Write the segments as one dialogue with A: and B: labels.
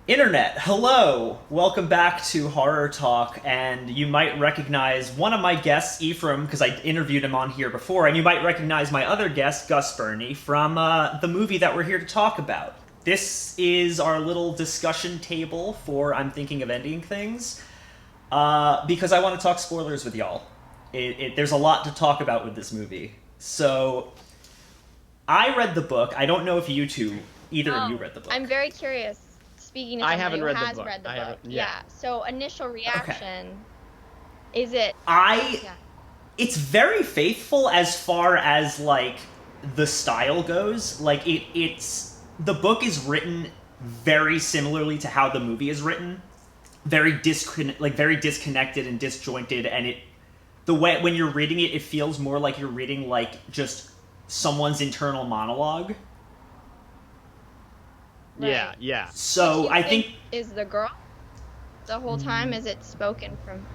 A: Internet, hello! Welcome back to Horror Talk, and you might recognize one of my guests, Ephraim, because I interviewed him on here before, and you might recognize my other guest, Gus Birney, from the movie that we're here to talk about. This is our little discussion table for I'm Thinking of Ending Things, because I want to talk spoilers with y'all. There's a lot to talk about with this movie. So, I read the book. I don't know if either of you read the book.
B: I'm very curious. Speaking of
C: I
B: someone
C: haven't
B: who
C: read the
B: has
C: book.
B: read the
C: I
B: book.
C: haven't-
B: Yeah.
C: yeah.
B: So initial reaction, is it?
A: It's very faithful as far as like the style goes. Like the book is written very similarly to how the movie is written. Very disconnected and disjointed, and the way when you're reading it, it feels more like you're reading like just someone's internal monologue.
C: Yeah,
B: Right.
C: yeah.
A: So
B: Which
A: I
B: you
A: think
B: is the girl the whole time. Is it spoken from?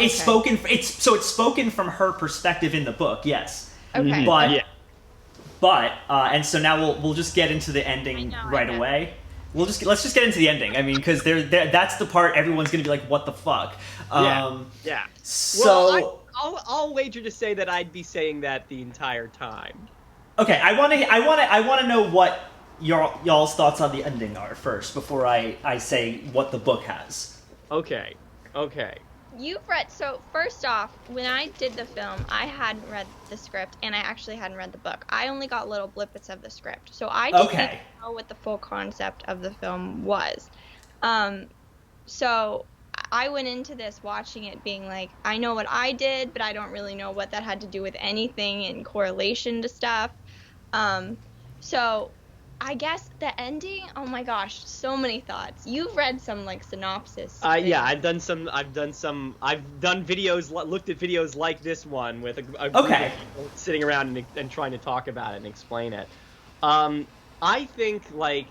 A: it's spoken. It's spoken from her perspective in the book. Yes.
B: Okay.
A: But
C: Yeah.
A: and so now we'll just get into the ending
B: I know.
A: away. Let's just get into the ending. I mean, because that's the part everyone's gonna be like, "What the fuck?"
C: Yeah.
A: So
C: Well, I'll wager to say that I'd be saying that the entire time.
A: okay, I want to know what y'all's thoughts on the ending are first before I say what the book has.
C: Okay.
B: You've read. So first off, when I did the film, I hadn't read the script, and I actually hadn't read the book. I only got little blippets of the script, so I didn't even know what the full concept of the film was. So I went into this watching it being like, I know what I did, but I don't really know what that had to do with anything in correlation to stuff. So I guess the ending, oh my gosh, so many thoughts. You've read some like synopsis.
C: Yeah, I've done videos, looked at videos like this one with a group of people sitting around and trying to talk about it and explain it. I think, like,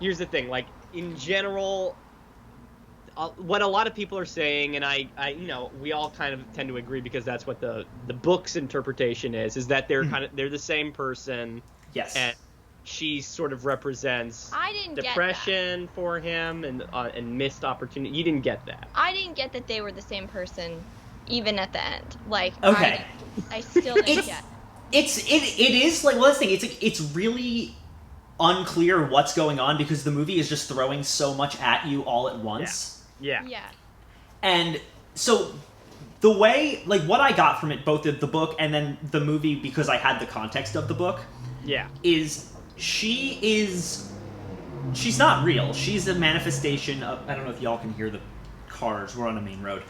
C: here's the thing, like, in general, what a lot of people are saying, and I we all kind of tend to agree because that's what the book's interpretation is that they're they're the same person.
A: Yes.
C: And she sort of represents depression for him and missed opportunity. You didn't get that.
B: I didn't get that they were the same person, even at the end. Like,
A: okay,
B: I still didn't get.
A: It is like, well, this thing. It's really unclear what's going on because the movie is just throwing so much at you all at once.
C: Yeah.
A: And so the way, like, what I got from it, both the book and then the movie, because I had the context of the book, is she's not real. She's a manifestation of, I don't know if y'all can hear the cars. We're on a main road.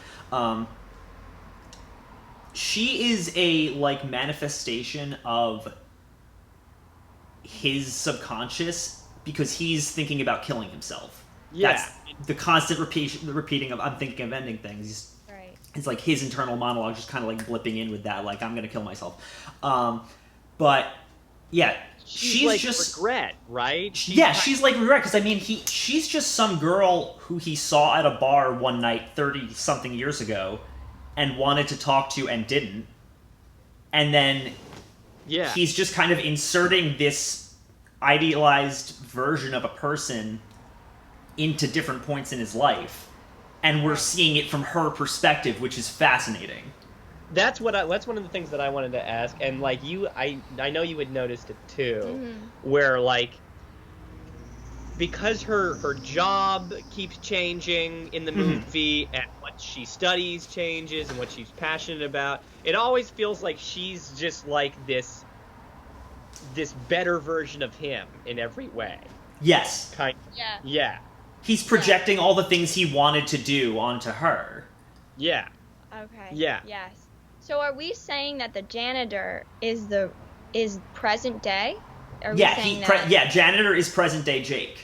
A: She is a, like, manifestation of his subconscious because he's thinking about killing himself.
C: Yeah.
A: That's the constant repeating of I'm thinking of ending things.
B: Right.
A: It's like his internal monologue just kind of like blipping in with that, like, I'm gonna kill myself. But yeah, she's
C: like
A: just
C: regret, right?
A: She's like regret because I mean she's just some girl who he saw at a bar one night 30-something years ago and wanted to talk to and didn't, and then he's just kind of inserting this idealized version of a person into different points in his life, and we're seeing it from her perspective, which is fascinating.
C: That's one of the things that I wanted to ask, and like I know you had noticed it too, where like because her job keeps changing in the movie, and what she studies changes, and what she's passionate about, it always feels like she's just like this better version of him in every way.
A: Yes.
C: Yeah.
A: He's projecting all the things he wanted to do onto her.
C: Yeah.
B: Okay.
C: Yeah.
B: Yes. So are we saying that the janitor is present day? Are we saying that?
A: Janitor is present day Jake.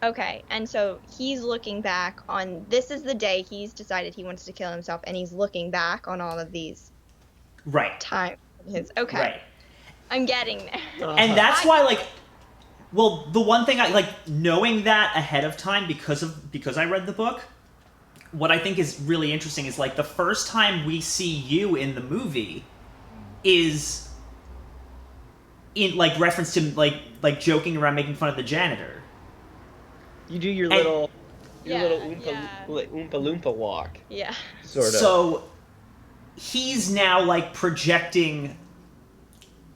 B: Okay, and so he's looking back on, this is the day he's decided he wants to kill himself, and he's looking back on all of these time. Okay.
A: Right.
B: I'm getting there.
A: And that's why, like, well, the one thing I like knowing that ahead of time because I read the book, what I think is really interesting is like the first time we see you in the movie is in like reference to like joking around making fun of the janitor.
C: You do your little
B: Yeah.
C: Oompa Loompa walk.
B: Yeah.
C: Sort of.
A: So he's now like projecting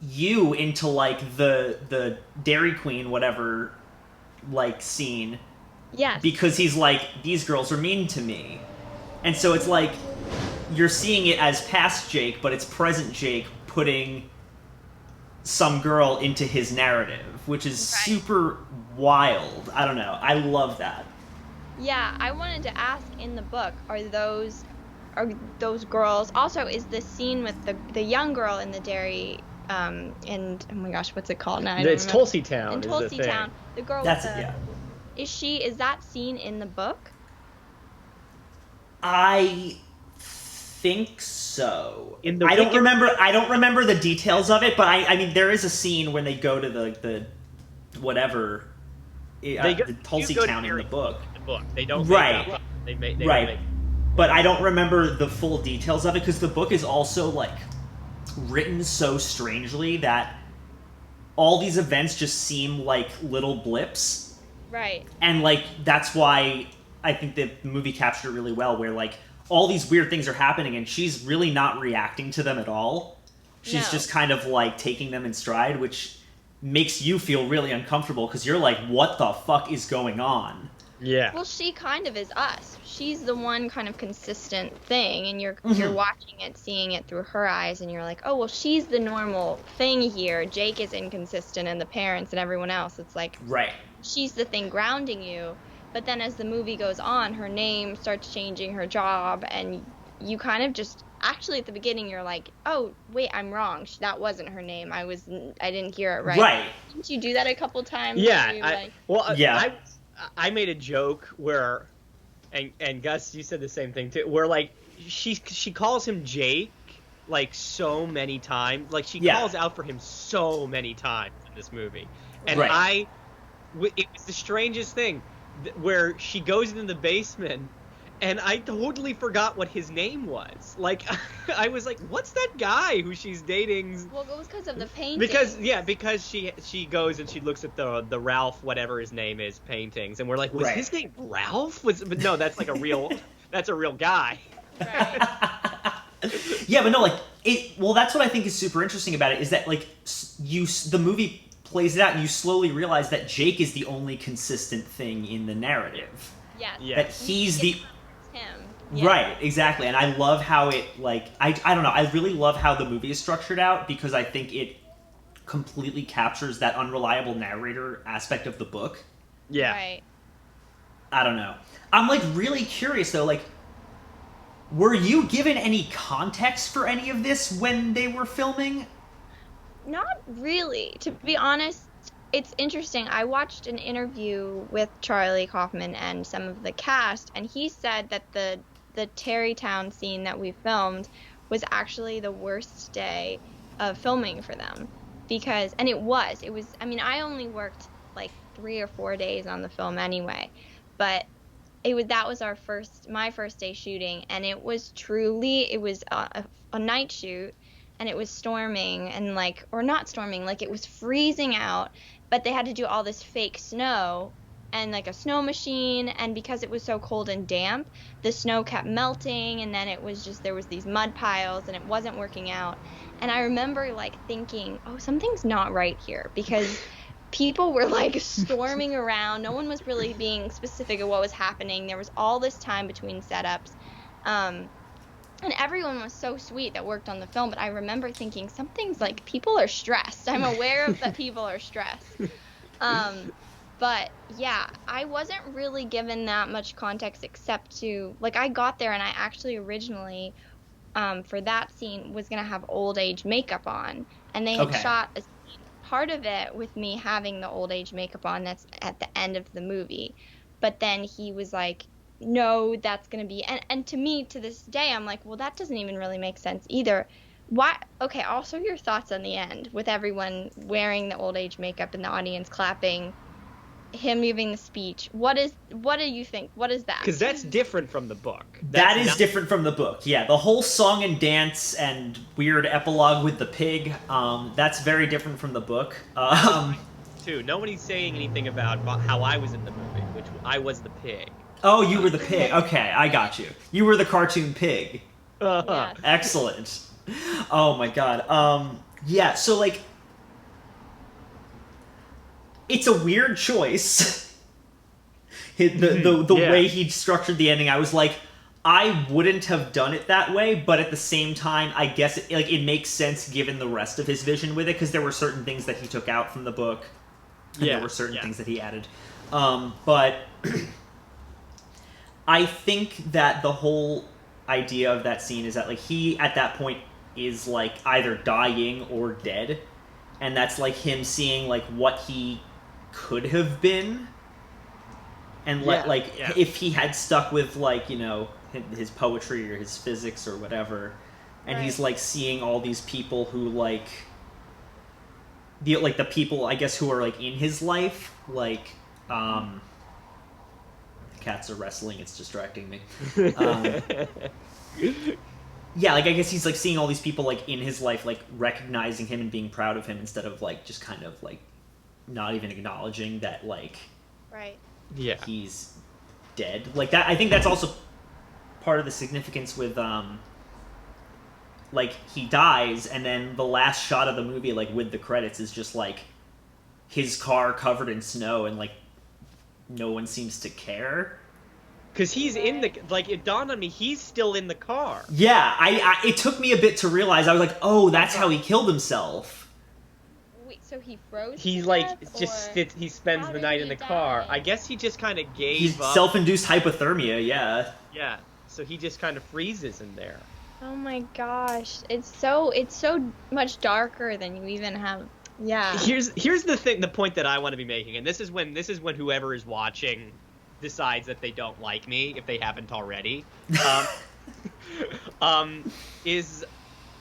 A: you into like the Dairy Queen whatever like scene.
B: Yes.
A: Because he's like, these girls are mean to me. And so it's like you're seeing it as past Jake, but it's present Jake putting some girl into his narrative, which is super wild. I don't know. I love that.
B: Yeah, I wanted to ask, in the book, are those girls also, is the scene with the young girl in the dairy and oh my gosh, what's it called now?
C: It's Tulsi Town.
B: In Tulsi Town, the girl
A: That's
B: with the,
A: it, yeah.
B: Is that scene in the book?
A: I think so.
C: I
A: don't remember the details of it, but I mean there is a scene when they go to the whatever the Tulsi Town in the book.
C: They don't
A: right.
C: Make up. They
A: right.
C: Make...
A: But I don't remember the full details of it because the book is also like written so strangely that all these events just seem like little blips.
B: Right.
A: And like that's why I think the movie captured it really well, where like all these weird things are happening and she's really not reacting to them at all. She's just kind of like taking them in stride, which makes you feel really uncomfortable because you're like, what the fuck is going on?
C: Yeah.
B: Well, she kind of is us. She's the one kind of consistent thing, and you're watching it, seeing it through her eyes, and you're like, oh, well, she's the normal thing here. Jake is inconsistent, and the parents and everyone else. It's like,
A: right.
B: She's the thing grounding you. But then as the movie goes on, her name starts changing, her job, and you kind of just, actually at the beginning you're like, oh, wait, I'm wrong. That wasn't her name. I didn't hear it right.
A: Right.
B: Didn't you do that a couple times?
C: Yeah. I made a joke where, and Gus, you said the same thing too, where like she calls him Jake like so many times, like she calls out for him so many times in this movie, and it was the strangest thing where she goes into the basement and I totally forgot what his name was. Like, I was like, what's that guy who she's dating?
B: Well, it was because of the painting.
C: Because she goes and she looks at the Ralph, whatever his name is, paintings, and we're like, was his name Ralph? But no, that's like that's a real guy.
B: Right.
A: Yeah, but no, like, that's what I think is super interesting about it, is that, like, the movie plays it out and you slowly realize that Jake is the only consistent thing in the narrative.
B: Yes.
A: That he's the...
B: him.
A: Yeah. Right, exactly. And I love how it, like, I don't know, I really love how the movie is structured out because I think it completely captures that unreliable narrator aspect of the book.
C: Yeah.
B: Right.
A: I don't know. I'm, like, really curious, though, like, were you given any context for any of this when they were filming?
B: Not really. To be honest, it's interesting. I watched an interview with Charlie Kaufman and some of the cast, and he said that the Terrytown scene that we filmed was actually the worst day of filming for them. And it was, I mean, I only worked like 3 or 4 days on the film anyway, but that was my first day shooting, and it was a night shoot, and it was storming, and or not storming, it was freezing out, but they had to do all this fake snow and a snow machine, and because it was so cold and damp, the snow kept melting, and then there was these mud piles, and it wasn't working out. And I remember thinking, oh, something's not right here, because people were storming around. No one was really being specific of what was happening. There was all this time between setups. And everyone was so sweet that worked on the film, but I remember thinking something's people are stressed. I'm aware of that people are stressed. But yeah, I wasn't really given that much context except to, I got there and I actually originally, for that scene, was going to have old age makeup on. And they had shot a scene, part of it with me having the old age makeup on that's at the end of the movie. But then he was like, no, that's going to be, and to me, to this day, I'm like, well, that doesn't even really make sense either. Why? Okay, also your thoughts on the end, with everyone wearing the old age makeup and the audience clapping, him giving the speech. What do you think? What is that?
C: Because that's different from the book.
A: That is different from the book, yeah. The whole song and dance and weird epilogue with the pig, that's very different from the book.
C: too. Nobody's saying anything about how I was in the movie, which I was the pig.
A: Oh, you were the pig. Okay, I got you. You were the cartoon pig.
B: Yes.
A: Excellent. Oh my god. Yeah, so like it's a weird choice. The way he structured the ending, I was like, I wouldn't have done it that way, but at the same time, I guess it makes sense given the rest of his vision with it, because there were certain things that he took out from the book, and there were certain things that he added. But I think that the whole idea of that scene is that like he at that point is like either dying or dead, and that's like him seeing like what he could have been, and if he had stuck with like, you know, his poetry or his physics or whatever, and he's like seeing all these people who like the people I guess who are like in his life, like the cats are wrestling, it's distracting me. Yeah, like I guess he's like seeing all these people like in his life, like recognizing him and being proud of him, instead of like just kind of like not even acknowledging that like he's dead. Like that, I think that's also part of the significance with like he dies, and then the last shot of the movie, like with the credits, is just like his car covered in snow, and like no one seems to care.
C: Because he's in the, like, it dawned on me, he's still in the car.
A: Yeah, it took me a bit to realize. I was like, oh, that's how he killed himself.
B: Wait, so he froze?
C: He
B: to
C: like
B: death,
C: just
B: or
C: sits, he spends
B: how
C: the
B: did
C: night
B: he
C: in the
B: die?
C: car. I guess he just kind of gave
A: He's
C: up.
A: self-induced hypothermia. Yeah.
C: Yeah. So he just kind of freezes in there.
B: Oh my gosh, it's so much darker than you even have. Yeah.
C: Here's the point that I want to be making, and this is when whoever is watching decides that they don't like me, if they haven't already. Is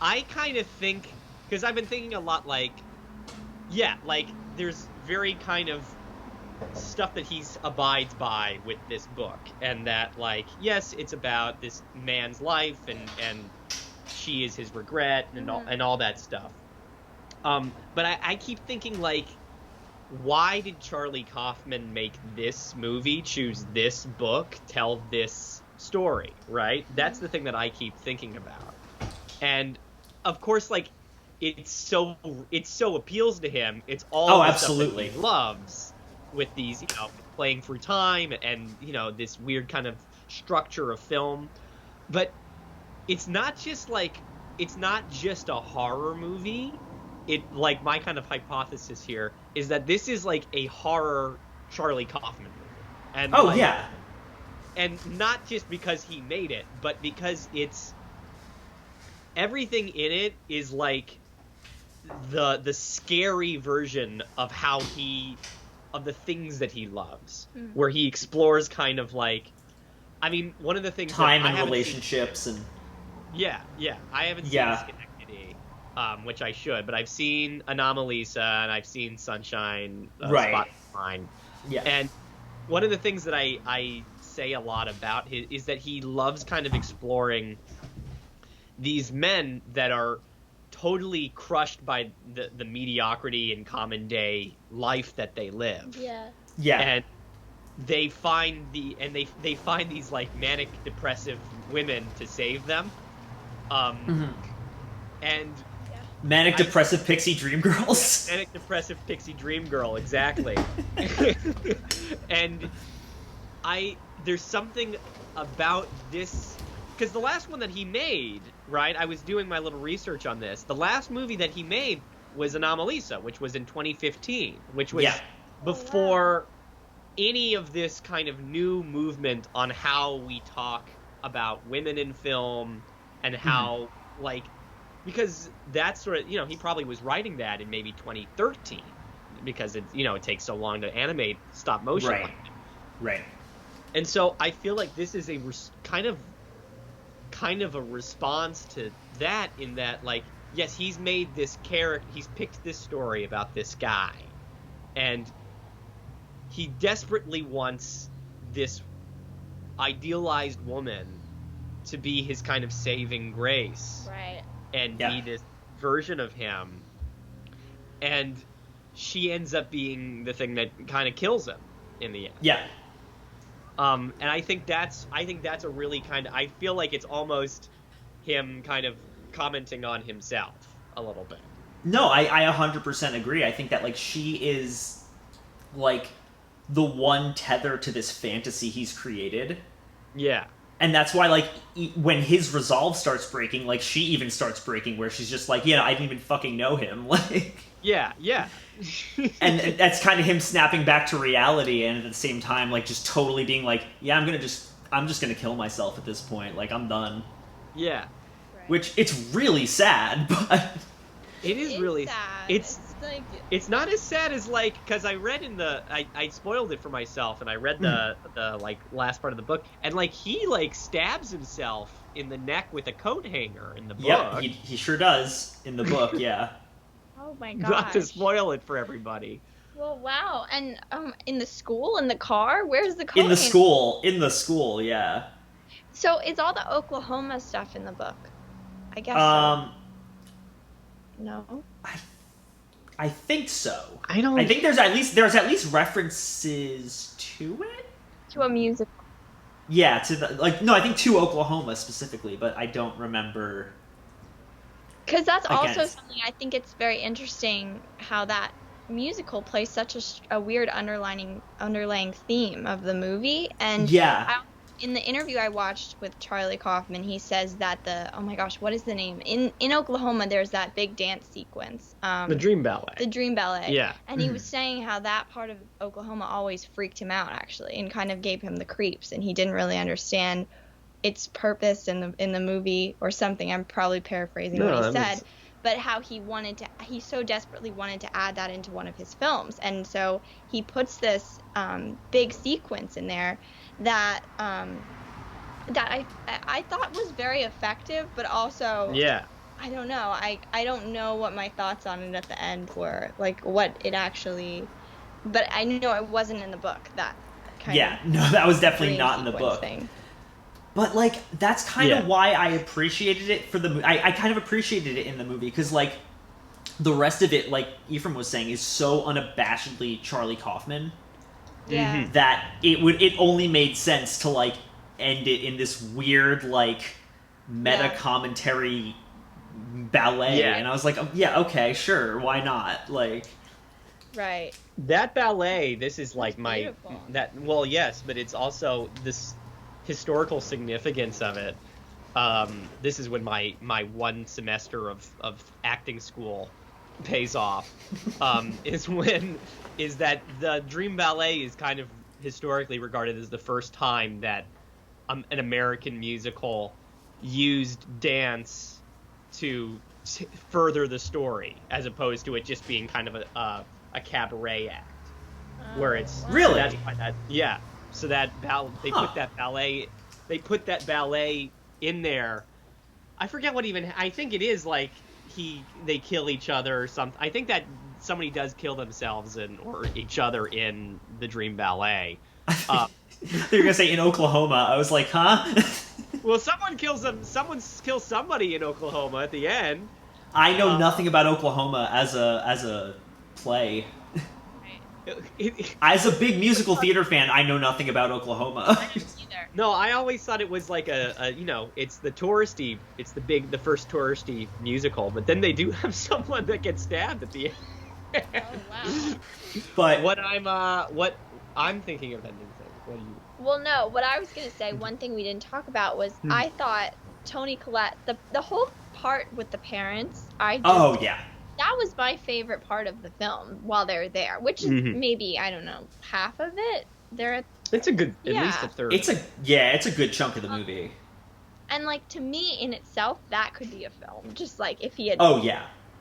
C: I kind of think, because I've been thinking a lot, like, yeah, like there's very kind of stuff that he abides by with this book, and that, like, yes, it's about this man's life, and she is his regret, and all that stuff. But I keep thinking, like, why did Charlie Kaufman make this movie, choose this book, tell this story, right? That's the thing that I keep thinking about. And of course, like, it so appeals to him. It's all the
A: absolutely
C: stuff that he loves, with these, you know, playing through time and, you know, this weird kind of structure of film. But it's not just a horror movie. It, like, my kind of hypothesis here is that this is like a horror Charlie Kaufman movie. And and not just because he made it, but because it's everything in it is like the scary version of of the things that he loves, where he explores kind of like, I mean, one of the things
A: time and relationships and
C: I haven't seen Schenectady, which I should, but I've seen Anomalisa and I've seen Sunshine, Spot Mine. Yeah. And one of the things that I say a lot about is that he loves kind of exploring these men that are totally crushed by the mediocrity and common day life that they live. Yeah. And they find they find these like manic depressive women to save them. And
A: manic depressive pixie dream girls.
C: Manic depressive pixie dream girl, exactly. And there's something about this, because the last one that he made, right? I was doing my little research on this. The last movie that he made was Anomalisa, which was in 2015, which was before any of this kind of new movement on how we talk about women in film and how, like, because that's sort of, you know, he probably was writing that in maybe 2013 because it, you know, it takes so long to animate stop motion.
A: Right.
C: And so I feel like this is a kind of a response to that, in that, like, yes, he's made this character, he's picked this story about this guy, and he desperately wants this idealized woman to be his kind of saving grace.
B: Right.
C: And be this version of him. And she ends up being the thing that kind of kills him in the end.
A: Yeah.
C: And I think that's a really kind of, I feel like it's almost him kind of commenting on himself a little bit.
A: No, I 100% agree. I think that, like, she is, like, the one tether to this fantasy he's created.
C: Yeah.
A: And that's why, like, when his resolve starts breaking, like, she even starts breaking, where she's just like, yeah, I didn't even fucking know him. Like,
C: yeah.
A: and that's kind of him snapping back to reality, and at the same time, like, just totally being like, yeah, I'm just gonna kill myself at this point. Like, I'm done.
C: Yeah.
B: Right.
A: Which, it's really sad, but...
C: It is really
B: sad.
C: It's
B: like,
C: it's not as sad as, like, because I read in the I spoiled it for myself, and I read the like last part of the book, and, like, he, like, stabs himself in the neck with a coat hanger in the book.
A: Yeah, he sure does in the book. Yeah.
B: oh my gosh.
C: Not to spoil it for everybody.
B: Well, wow. And in the school, in the car, where's the coat
A: In the
B: hanger?
A: school, yeah.
B: So is all the Oklahoma stuff in the book? I guess so. No.
A: I think so.
C: I don't.
A: I think there's at least references to it.
B: To a music.
A: Yeah, to the, like, no, I think to Oklahoma specifically, but I don't remember.
B: Because that's
A: Again,
B: also something I think it's very interesting how that musical plays such a weird underlying theme of the movie. And
A: yeah,
B: in the interview I watched with Charlie Kaufman, he says that oh my gosh, what is the name? In Oklahoma, there's that big dance sequence.
C: The Dream Ballet.
B: The Dream Ballet.
C: Yeah.
B: And he was saying how that part of Oklahoma always freaked him out, actually, and kind of gave him the creeps, and he didn't really understand its purpose in the movie or something. I'm probably paraphrasing what he said. But how he so desperately wanted to add that into one of his films. And so he puts this big sequence in there that I thought was very effective, but also I don't know. I don't know what my thoughts on it at the end were, like what it actually. But I know it wasn't in the book. That kind of
A: no, that was definitely not in the book.
B: Thing.
A: But, like, that's kind of why I appreciated it for the movie. I kind of appreciated it in the movie, because, like, the rest of it, like Ephraim was saying, is so unabashedly Charlie Kaufman.
B: Yeah.
A: That it only made sense to, like, end it in this weird, like, meta commentary ballet.
C: Yeah.
A: And I was like, oh, yeah, okay, sure, why not? Like...
B: Right.
C: That ballet, this is, like,
B: beautiful.
C: Well, yes, but it's also this historical significance of it. This is when my one semester of acting school pays off. is that the Dream Ballet is kind of historically regarded as the first time that an American musical used dance to further the story, as opposed to it just being kind of a cabaret act, where it's
A: really
C: that's why that So that they put that ballet in there. I forget what even. I think it is like they kill each other or something. I think that somebody does kill themselves or each other in the Dream Ballet.
A: You're gonna say in Oklahoma. I was like, huh?
C: Well, someone kills somebody in Oklahoma at the end.
A: I know nothing about Oklahoma as a play. As a big musical theater fan, I know nothing about Oklahoma.
B: I don't either.
C: No, I always thought it was like it's the first touristy musical, but then they do have someone that gets stabbed at the end.
B: Oh wow.
A: But
C: what I'm thinking of ending things. What do you?
B: Well, no. What I was gonna say, one thing we didn't talk about was I thought Toni Collette, the whole part with the parents. That was my favorite part of the film while they're there, which is maybe, I don't know, half of it.
C: It's a good, at least a third.
A: It's a good chunk of the movie.
B: And, like, to me, in itself, that could be a film. Just, like, if he had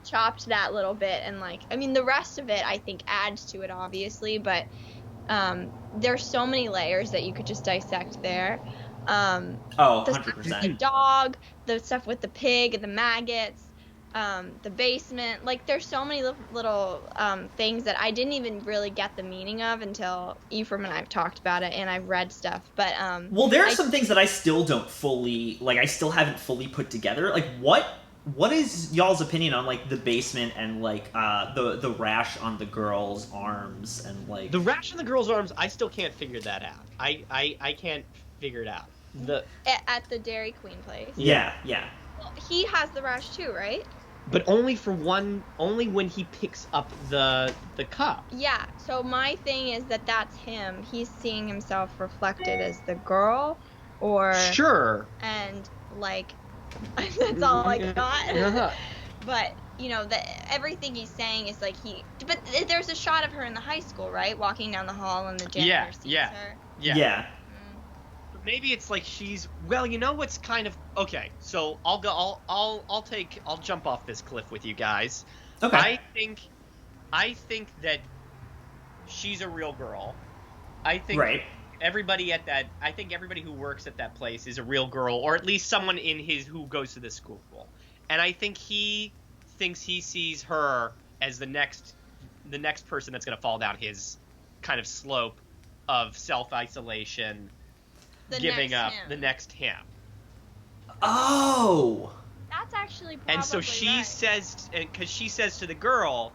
B: chopped that little bit and, like, I mean, the rest of it, I think, adds to it, obviously, but there's so many layers that you could just dissect there.
A: 100%.
B: The dog, the stuff with the pig and the maggots, the basement, like there's so many little things that I didn't even really get the meaning of until Ephraim and I've talked about it and I've read stuff. But
A: well, there are some things that I still don't fully I still haven't fully put together. Like, what what is y'all's opinion on like the basement and like the rash on the girl's arms and like
C: the rash on the girl's arms? I still can't figure that out. I can't figure it out.
B: At the Dairy Queen place.
A: Yeah.
B: Well, he has the rash too, right?
C: But only when he picks up the cup.
B: Yeah. So my thing is that's him. He's seeing himself reflected as the girl, or
C: sure.
B: And like, that's all I got.
C: Uh-huh.
B: But everything he's saying is like But there's a shot of her in the high school, right? Walking down the hall, and the janitor sees her.
C: Yeah. Maybe it's like she's you know what's kind of okay. So I'll jump off this cliff with you guys.
A: Okay.
C: I think that she's a real girl. I think everybody who works at that place is a real girl, or at least someone who goes to this school. And I think he thinks he sees her as the next person that's going to fall down his kind of slope of self-isolation. Giving up the next him.
A: Oh,
B: that's actually probably
C: and so she says, because she says to the girl,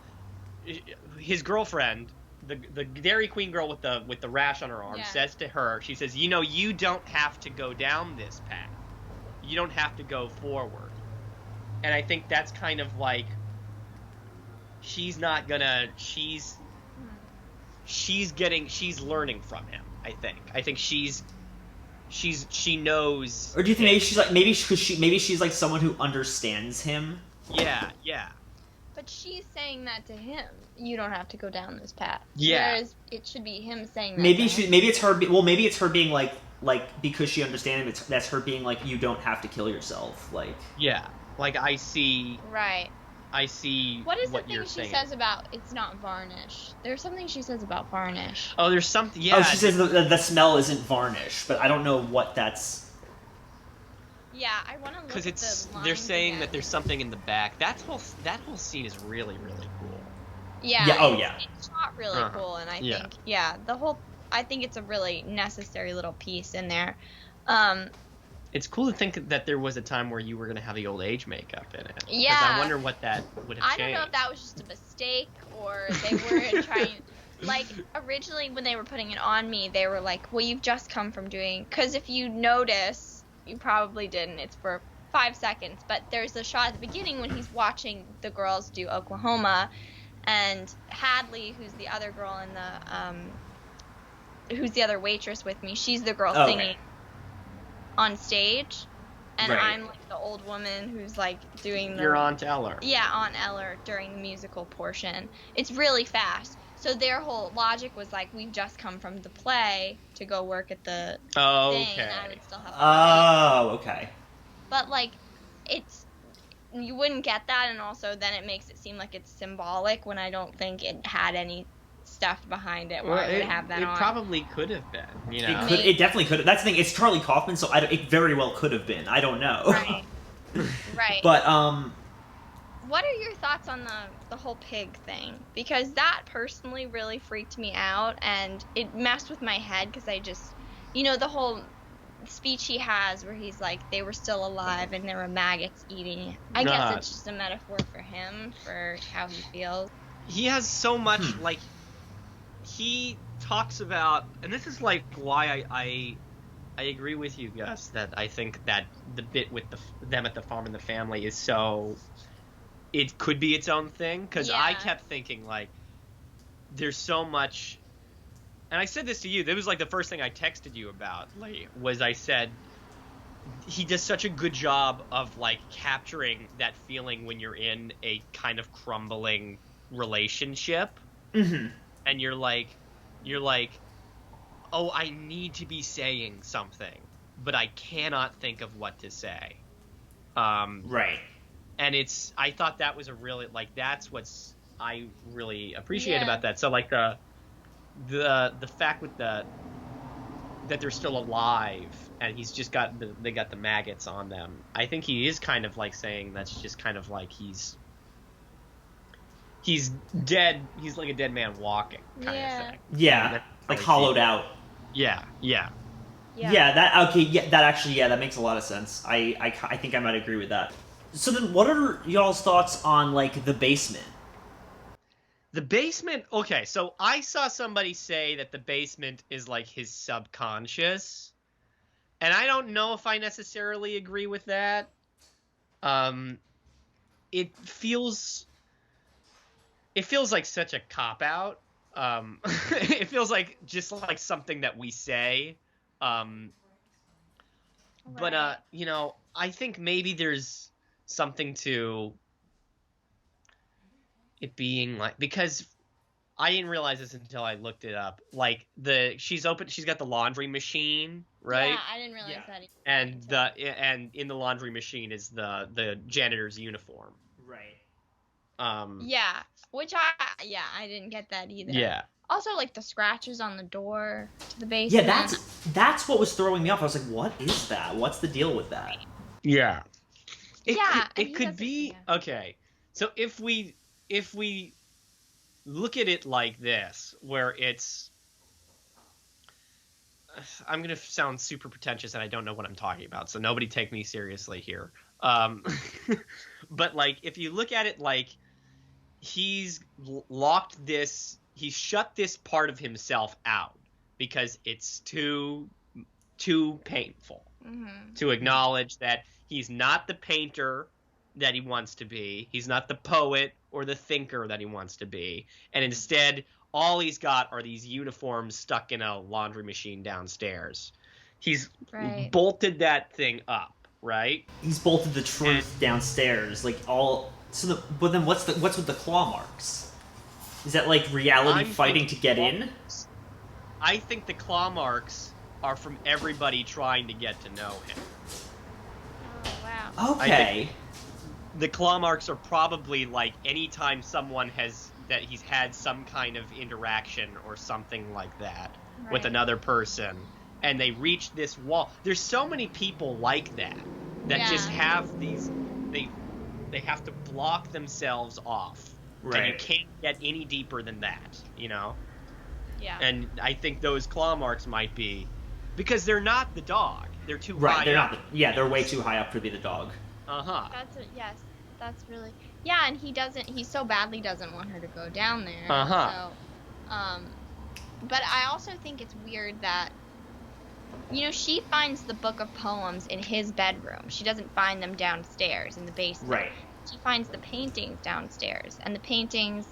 C: his girlfriend, the Dairy Queen girl with the rash on her arm, says to her, she says, you don't have to go down this path. You don't have to go forward. And I think that's kind of like she's learning from him. I think she knows.
A: Or do you think maybe she's like someone who understands him?
C: Yeah.
B: But she's saying that to him. You don't have to go down this path.
C: Yeah.
B: Whereas it should be him saying that.
A: Maybe it's her. Well, maybe it's her being like because she understands him. That's her being like, you don't have to kill yourself. Like.
C: Yeah. Like I see.
B: Right.
C: I see.
B: What is the thing
C: you're
B: she
C: saying.
B: says about it's not varnish? There's something she says about varnish.
C: Oh, there's something. Yeah.
A: Oh, she says the smell isn't varnish, but I don't know what that's.
B: Yeah, I want to look.
C: Because they're saying that there's something in the back. That whole scene is really really cool.
B: Yeah.
A: Yeah. Oh yeah.
B: It's shot really cool, and I think I think it's a really necessary little piece in there.
C: It's cool to think that there was a time where you were going to have the old age makeup in it.
B: Yeah.
C: Because I wonder what that would have changed.
B: I don't know if that was just a mistake or they weren't trying. Like, originally when they were putting it on me, they were like, well, you've just come from doing. Because if you notice, you probably didn't. It's for 5 seconds. But there's a shot at the beginning when he's watching the girls do Oklahoma. And Hadley, who's the other girl in who's the other waitress with me, she's the girl singing. On stage, and I'm like the old woman who's like doing
C: your Aunt Eller.
B: Yeah, Aunt Eller during the musical portion. It's really fast. So their whole logic was like, we've just come from the play to go work at the thing, and I would still have
A: okay.
B: But like, you wouldn't get that, and also then it makes it seem like it's symbolic when I don't think it had any stuff behind it where I would have that on.
C: It probably could have been,
A: It definitely could have. That's the thing. It's Charlie Kaufman, so it very well could have been. I don't know.
B: Right.
A: But
B: what are your thoughts on the whole pig thing? Because that personally really freaked me out, and it messed with my head because I just, the whole speech he has where he's like, they were still alive and there were maggots eating. I guess it's just a metaphor for him, for how he feels.
C: He has so much he talks about, and this is like why I agree with you, Gus, that I think that the bit with them at the farm and the family is so, it could be its own thing, because I kept thinking like there's so much, and I said this to you, that was like the first thing I texted you about, like, was I said he does such a good job of like capturing that feeling when you're in a kind of crumbling relationship. And you're like, oh, I need to be saying something, but I cannot think of what to say.
A: Right.
C: And I thought that was a really, like, that's what's I really appreciate about that. So like the fact with that they're still alive and he's just they got the maggots on them. I think he is kind of like saying that's just kind of like he's dead. He's like a dead man walking kind of thing.
A: Yeah, like hollowed out.
C: Yeah.
A: That actually that makes a lot of sense. I think I might agree with that. So then, what are y'all's thoughts on like the basement?
C: The basement. Okay, so I saw somebody say that the basement is like his subconscious, and I don't know if I necessarily agree with that. Um, it feels like such a cop out. It feels like just like something that we say. Um, but
B: Right.
C: I think maybe there's something to it being like, because I didn't realize this until I looked it up. Like she's got the laundry machine, right?
B: Yeah, I didn't realize
A: Yeah.
B: that.
C: And in the laundry machine is the janitor's uniform.
A: Right.
B: Yeah, I didn't get that either.
C: Yeah.
B: Also, like the scratches on the door to the basement.
A: Yeah, that's what was throwing me off. I was like, what is that? What's the deal with that?
C: Yeah.
B: It
C: could be okay. So if we look at it like this, where it's, I'm gonna sound super pretentious and I don't know what I'm talking about, so nobody take me seriously here. But like if you look at it like he's shut this part of himself out because it's too painful to acknowledge that he's not the painter that he wants to be. He's not the poet or the thinker that he wants to be. And instead, all he's got are these uniforms stuck in a laundry machine downstairs. He's bolted that thing up, right?
A: He's bolted the truth downstairs, like all. But then what's with the claw marks? Is that like reality fighting to get in?
C: I think the claw marks are from everybody trying to get to know him.
B: Oh wow.
A: Okay.
C: The claw marks are probably like anytime he's had some kind of interaction or something like that with another person, and they reach this wall. There's so many people like that just have these. They have to block themselves off, and you can't get any deeper than that, Yeah. And I think those claw marks might be because they're not the dog. They're too high.
A: They're not. They're way too high up to be the dog.
B: That's really and he so badly doesn't want her to go down there. So, but I also think it's weird that she finds the book of poems in his bedroom. She doesn't find them downstairs in the basement.
A: Right.
B: She finds the paintings downstairs, and the paintings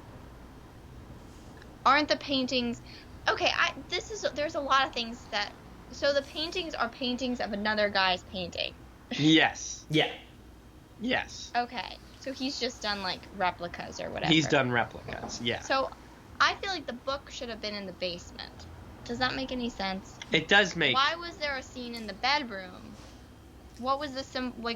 B: aren't the paintings. Okay, there's a lot of things that. So the paintings are paintings of another guy's painting.
C: Yes.
A: Yeah.
C: Yes.
B: Okay, so he's just done like replicas or whatever.
C: He's done replicas. Yeah.
B: So I feel like the book should have been in the basement. Does that make any sense?
C: It does make.
B: Why was there a scene in the bedroom? What was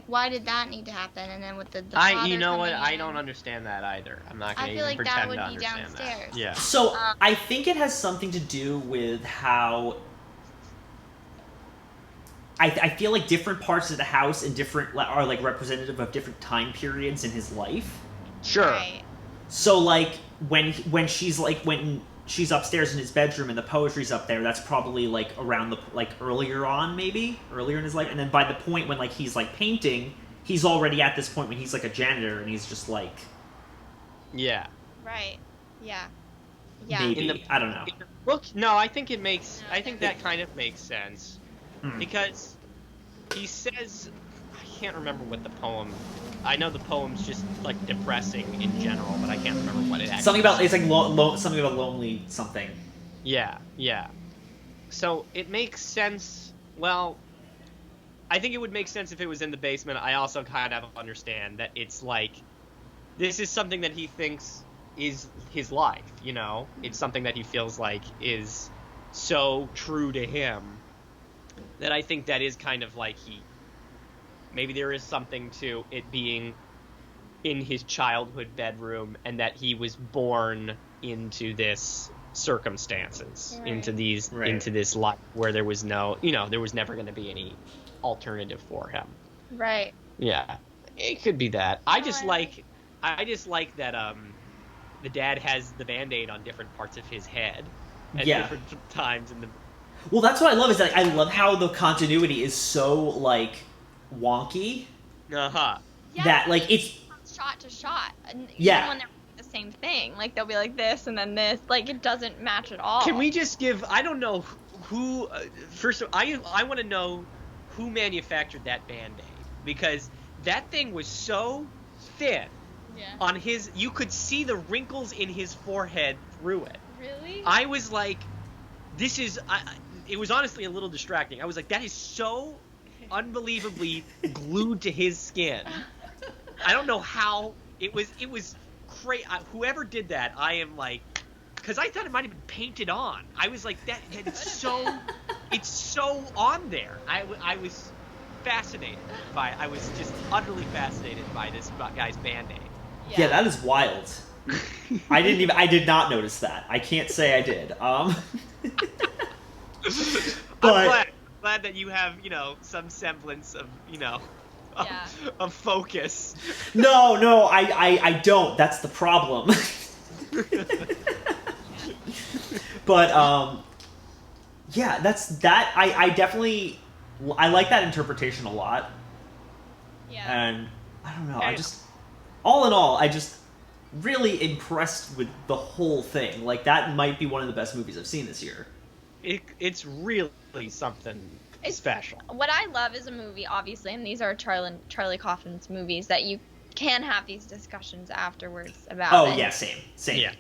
B: why did that need to happen? And then with the father
C: you know what?
B: coming
C: I
B: in,
C: don't understand that either. I'm not going to
B: I feel
C: even
B: like that
C: pretend
B: would
C: to
B: be
C: understand
B: downstairs.
C: that. Yeah.
A: So I think it has something to do with how. I feel like different parts of the house and are like representative of different time periods in his life.
C: Sure.
B: Right.
A: So like when she's upstairs in his bedroom and the poetry's up there, that's probably like around earlier in his life, and then by the point when like he's like painting, he's already at this point when he's like a janitor and he's just like.
C: Yeah.
B: Right. Yeah.
A: Maybe I don't know.
C: In the book, no, I think it makes. I think that kind of makes sense. Because he says, I can't remember what the poem. I know the poem's just like depressing in general, but I can't remember what it actually.
A: Something about it's like something about lonely something.
C: Yeah. So it makes sense. Well, I think it would make sense if it was in the basement. I also kind of understand that it's like this is something that he thinks is his life. It's something that he feels like is so true to him. That I think that is kind of like maybe there is something to it being in his childhood bedroom, and that he was born into this circumstances, into this life where there was no, there was never going to be any alternative for him.
B: Right.
C: Yeah, it could be that. I just like that the dad has the Band-Aid on different parts of his head at different times in the.
A: Well, that's what I love, is that I love how the continuity is so, like, wonky. that like it's
B: shot to shot. And
A: yeah.
B: Even when they're the same thing, like they'll be like this and then this, like it doesn't match at all.
C: Can we just give? I don't know who. First of all, I want to know who manufactured that Band-Aid, because that thing was so thin.
B: Yeah.
C: On his, you could see the wrinkles in his forehead through it.
B: Really?
C: I was like, this is. It was honestly a little distracting. I was like, that is so unbelievably glued to his skin. I don't know how it was. It was crazy. Whoever did that, I am like, because I thought it might have been painted on. I was like, that it's so, it's so on there. I was fascinated by. I was just utterly fascinated by this guy's Band-Aid.
A: Yeah, that is wild. I did not notice that. I can't say I did. But
C: I'm glad that you have, some semblance of, of focus.
A: No, I don't. That's the problem. But yeah, that. I definitely like that interpretation a lot.
B: Yeah.
A: And I don't know. All in all, I just really impressed with the whole thing. Like, that might be one of the best movies I've seen this year.
C: It's really something special.
B: What I love is a movie, obviously, and these are Charlie Kaufman's movies, that you can have these discussions afterwards about.
A: Oh, yeah, same.
C: Yeah.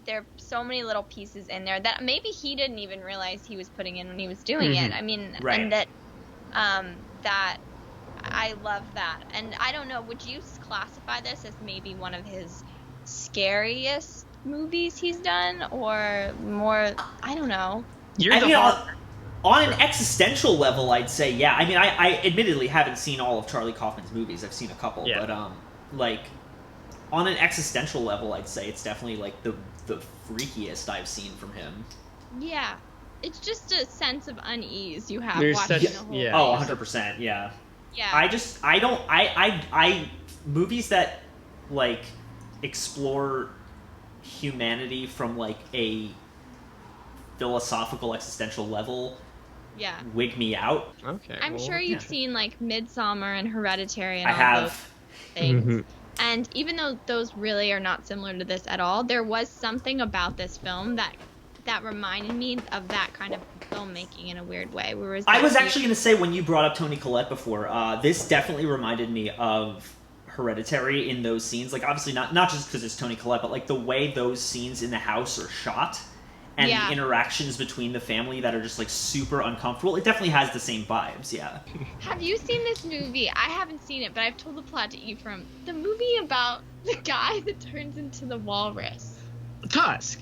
B: There are so many little pieces in there that maybe he didn't even realize he was putting in when he was doing it. I mean,
A: right.
B: And that I love that. And I don't know, would you classify this as maybe one of his scariest movies he's done, or more? I don't know.
A: On an existential level, I'd say yeah. I mean, I admittedly haven't seen all of Charlie Kaufman's movies. I've seen a couple, but like on an existential level, I'd say it's definitely like the freakiest I've seen from him.
B: Yeah, it's just a sense of unease you have watching the whole.
C: Yeah.
A: Oh, 100%. Yeah.
B: Yeah.
A: I movies that like explore humanity from like a philosophical existential level wig me out.
C: Okay.
B: I'm sure you've seen like Midsommar and Hereditary and
A: I
B: all
A: have
B: those things. And even though those really are not similar to this at all, there was something about this film that reminded me of that kind of filmmaking in a weird way.
A: I was actually going to say, when you brought up Toni Collette before, this definitely reminded me of Hereditary in those scenes. Like, obviously not just because it's Toni Collette, but like the way those scenes in the house are shot and the interactions between the family that are just like super uncomfortable. It definitely has the same vibes, yeah.
B: Have you seen this movie? I haven't seen it, but I've told the plot to Ephraim. The movie about the guy that turns into the walrus.
C: Tusk.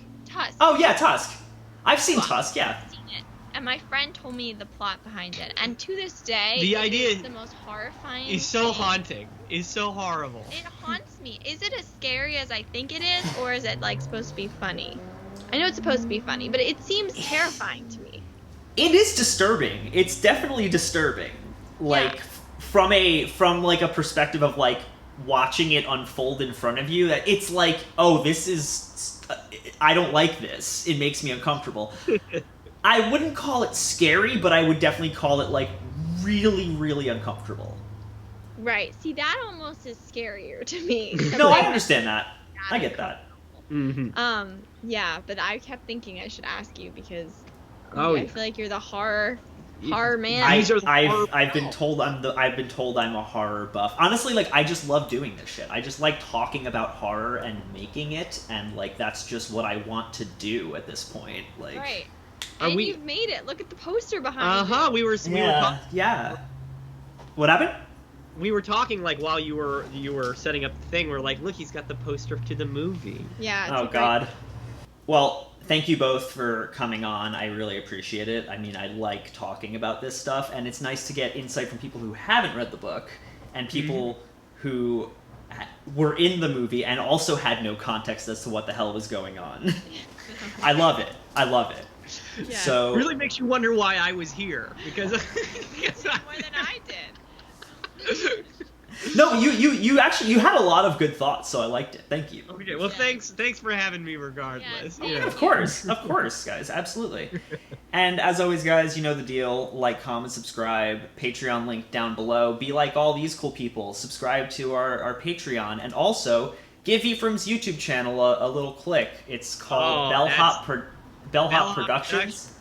A: Oh yeah, Tusk. I've seen Tusk, yeah.
B: I've seen it. And my friend told me the plot behind it. And to this day,
C: the idea
B: is the most horrifying.
C: It's so haunting. It's so horrible.
B: It haunts me. Is it as scary as I think it is, or is it like supposed to be funny? I know it's supposed to be funny, but it seems terrifying to me.
A: It is disturbing. It's definitely disturbing. Like from like a perspective of like watching it unfold in front of you, that it's like, oh, this is I don't like this. It makes me uncomfortable. I wouldn't call it scary, but I would definitely call it like really, really uncomfortable.
B: Right. See, that almost is scarier to me.
A: No, I understand that. I get that.
B: Yeah, but I kept thinking I should ask you because
C: I
B: feel like you're the horror man.
A: I've been told I'm a horror buff. Honestly, like, I just love doing this shit. I just like talking about horror and making it, and like that's just what I want to do at this point. Like,
B: right. And you've made it. Look at the poster behind you.
C: We were talking.
A: Yeah. What happened?
C: We were talking like while you were setting up the thing. We're like, look, he's got the poster to the movie.
B: Yeah.
A: Oh God. Well, thank you both for coming on. I really appreciate it. I mean, I like talking about this stuff, and it's nice to get insight from people who haven't read the book and people who were in the movie and also had no context as to what the hell was going on. I love it.
B: Yeah.
A: So
C: it really makes you wonder why I was here, because
B: more than I did.
A: No, you actually you had a lot of good thoughts, so I liked it. Thank you.
D: Okay, well, thanks for having me regardless.
B: Yeah,
A: Of course, guys, absolutely. And as always, guys, you know the deal. Like, comment, subscribe. Patreon link down below. Be like all these cool people. Subscribe to our Patreon, and also give Ephraim's YouTube channel a little click. It's called Bellhop Productions.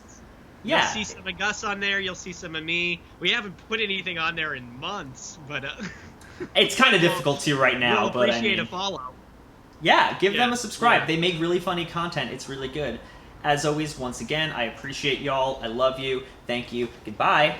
A: Yeah.
D: You'll see some of Gus on there. You'll see some of me. We haven't put anything on there in months, but
A: it's kind of difficult to right now.
D: We'll
A: but
D: appreciate
A: I mean,
D: a follow.
A: Yeah, give them a subscribe.
D: Yeah.
A: They make really funny content. It's really good. As always, once again, I appreciate y'all. I love you. Thank you. Goodbye.